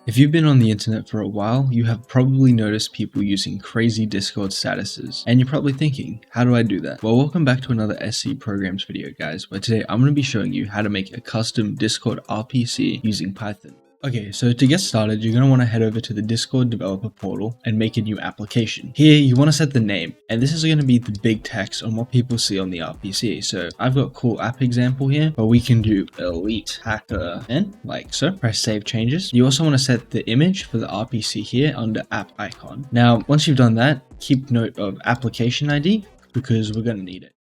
If you've been on the internet for a while, you have probably noticed people using crazy Discord statuses, and you're probably thinking, how do I do that? Well, welcome back to another SC Programs video, guys, where today I'm going to be showing you how to make a custom Discord RPC using Python. Okay, so to get started, you're going to want to head over to the Discord developer portal and make a new application. Here, you want to set the name, and this is going to be the big text on what people see on the RPC. So I've got cool app example here, but we can do elite hacker and like so. Press save changes. You also want to set the image for the RPC here under app icon. Now, once you've done that, keep note of application ID because we're going to need it.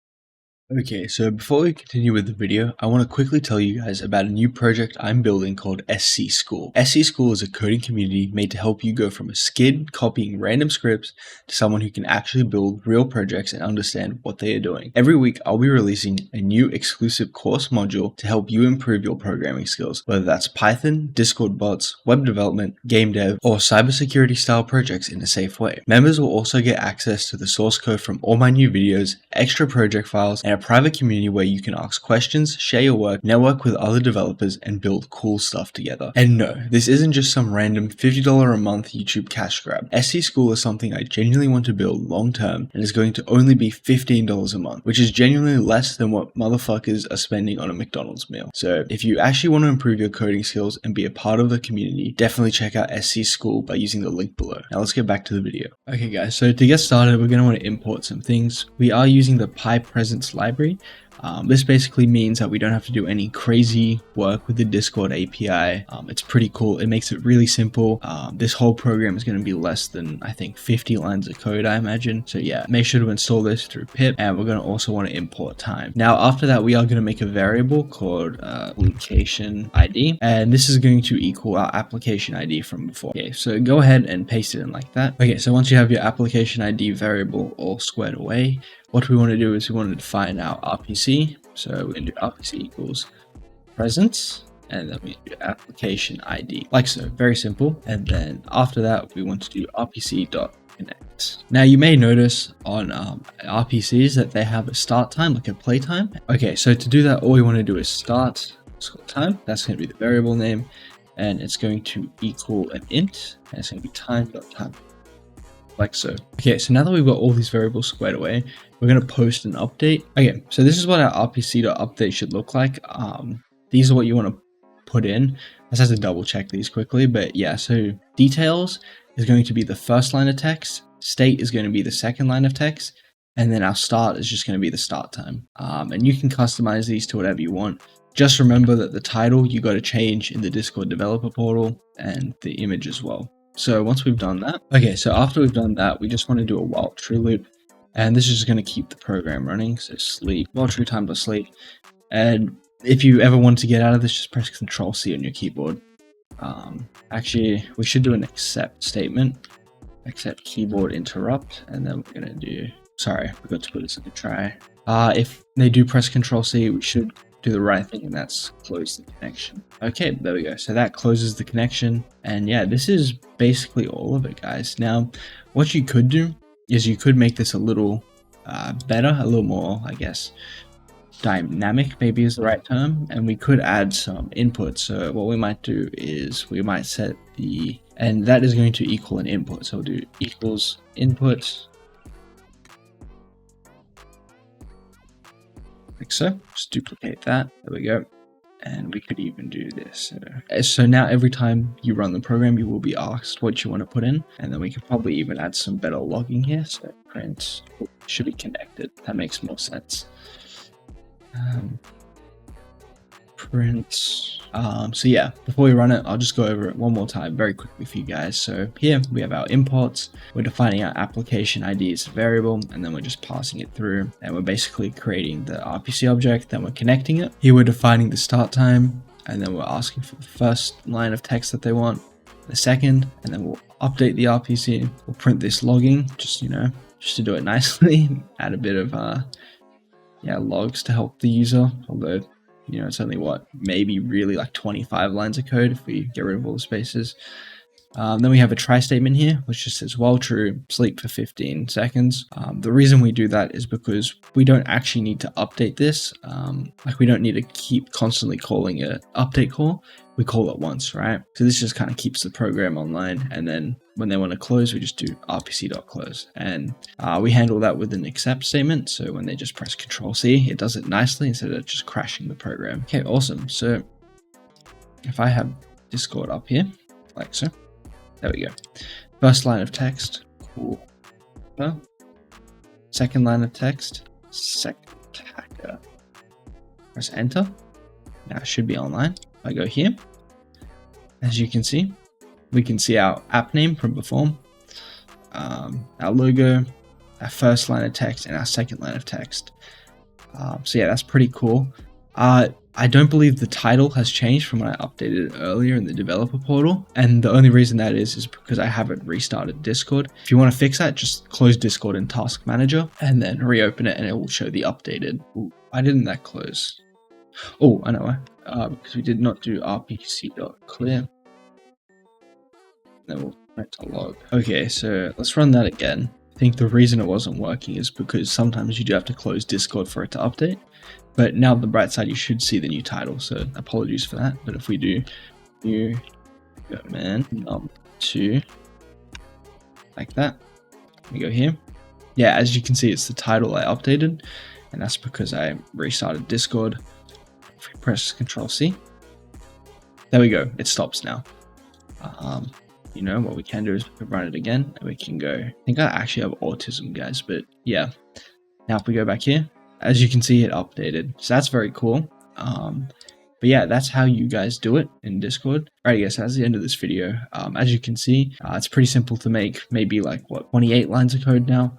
Okay, so before we continue with the video, I want to quickly tell you guys about a new project I'm building called SC School. SC School is a coding community made to help you go from a skid copying random scripts to someone who can actually build real projects and understand what they are doing. Every week, I'll be releasing a new exclusive course module to help you improve your programming skills, whether that's Python, Discord bots, web development, game dev, or cybersecurity style projects in a safe way. Members will also get access to the source code from all my new videos, extra project files, and a private community where you can ask questions, share your work, network with other developers, and build cool stuff together. And no, this isn't just some random $50 a month YouTube cash grab. SC School is something I genuinely want to build long term and is going to only be $15 a month, which is genuinely less than what motherfuckers are spending on a McDonald's meal. So if you actually want to improve your coding skills and be a part of the community, definitely check out SC School by using the link below. Now let's get back to the video. Okay guys, so to get started, we're going to want to import some things. We are using the PyPresence library. This basically means that we don't have to do any crazy work with the Discord API. It's pretty cool. It makes it really simple. This whole program is going to be less than, I think, 50 lines of code, I imagine. So yeah, make sure to install this through pip, and we're going to also want to import time. Now, after that, we are going to make a variable called application ID, and this is going to equal our application ID from before. Okay, so go ahead and paste it in like that. Okay, so once you have your application ID variable all squared away, what we want to do is we want to define our RPC. So we're going to do RPC equals presence, and then we do application ID, like so, very simple. And then after that, we want to do RPC.connect. Now you may notice on RPCs that they have a start time, like a play time. Okay, so to do that, all we want to do is start time. That's going to be the variable name, and it's going to equal an int, and it's going to be time.time. Like so. Okay, so now that we've got all these variables squared away, we're going to post an update. Okay, so this is what our RPC.update should look like. These are what you want to put in. I just have to double check these quickly, but yeah, so details is going to be the first line of text, state is going to be the second line of text, and then our start is just going to be the start time. And you can customize these to whatever you want. Just remember that the title you got to change in the Discord developer portal, and the image as well. So once we've done that, okay, so after we've done that, we just want to do a while true loop, and this is just going to keep the program running. So sleep, while true time to sleep. And if you ever want to get out of this, just press Control C on your keyboard. Actually, we should do an accept statement, accept keyboard interrupt, and then we're going to do, sorry, we got to put this in a try. If they do press Control C, we should do the right thing, and that's close the connection. Okay, there we go. So that closes the connection, and yeah, this is basically all of it, guys. Now, what you could do is you could make this a little better, a little more, I guess, dynamic maybe is the right term, and we could add some input. So what we might do is we might set the, and that is going to equal an input. So we'll do equals input, like so. Just duplicate that. There we go. And we could even do this. So now every time you run the program, you will be asked what you want to put in. And then we could probably even add some better logging here. So print should be connected. That makes more sense. Print. So yeah, before we run it, I'll just go over it one more time very quickly for you guys. So here we have our imports. We're defining our application ID as a variable, and then we're just passing it through, and we're basically creating the RPC object, then we're connecting it. Here we're defining the start time, and then we're asking for the first line of text that they want, the second, and then we'll update the RPC. We'll print this logging, just, you know, just to do it nicely. Add a bit of logs to help the user, although, you know, it's only what, maybe really like 25 lines of code if we get rid of all the spaces. Then we have a try statement here, which just says while true, sleep for 15 seconds. The reason we do that is because we don't actually need to update this. Like we don't need to keep constantly calling it update call. We call it once, right? So this just kind of keeps the program online. And then when they want to close, we just do rpc.close. And we handle that with an except statement. So when they just press Control C, it does it nicely instead of just crashing the program. Okay, awesome. So if I have Discord up here, like so, there we go. First line of text, cool. Second line of text, Sectacker. Press enter. Now it should be online. If I go here, as you can see, we can see our app name from before, our logo, our first line of text, and our second line of text. So yeah, that's pretty cool. I don't believe the title has changed from when I updated it earlier in the developer portal. And the only reason that is because I haven't restarted Discord. If you want to fix that, just close Discord in Task Manager and then reopen it and it will show the updated. Ooh, why didn't that close? Oh, I know why. Because we did not do rpc.clear. Then we'll print a log. Okay, so let's run that again. I think the reason it wasn't working is because sometimes you do have to close Discord for it to update. But now on the bright side, you should see the new title. So apologies for that. But if we do new man num2 like that, we go here. Yeah, as you can see, it's the title I updated. And that's because I restarted Discord. If we press Control C, there we go. It stops now. You know, what we can do is we can run it again and we can go. I think I actually have autism, guys, but yeah. Now if we go back here, as you can see, it updated. So that's very cool. But yeah, that's how you guys do it in Discord. Alright guys, so that's the end of this video. As you can see, it's pretty simple to make, maybe like, 28 lines of code now.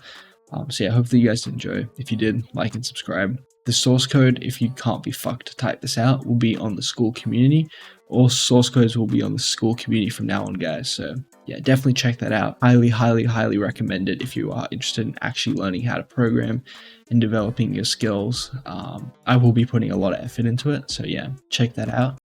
So yeah, hopefully you guys did enjoy. If you did, like and subscribe. The source code, if you can't be fucked to type this out, will be on the school community. All source codes will be on the school community from now on, guys. So yeah, definitely check that out. Highly recommend it if you are interested in actually learning how to program and developing your skills. I will be putting a lot of effort into it. So yeah, check that out.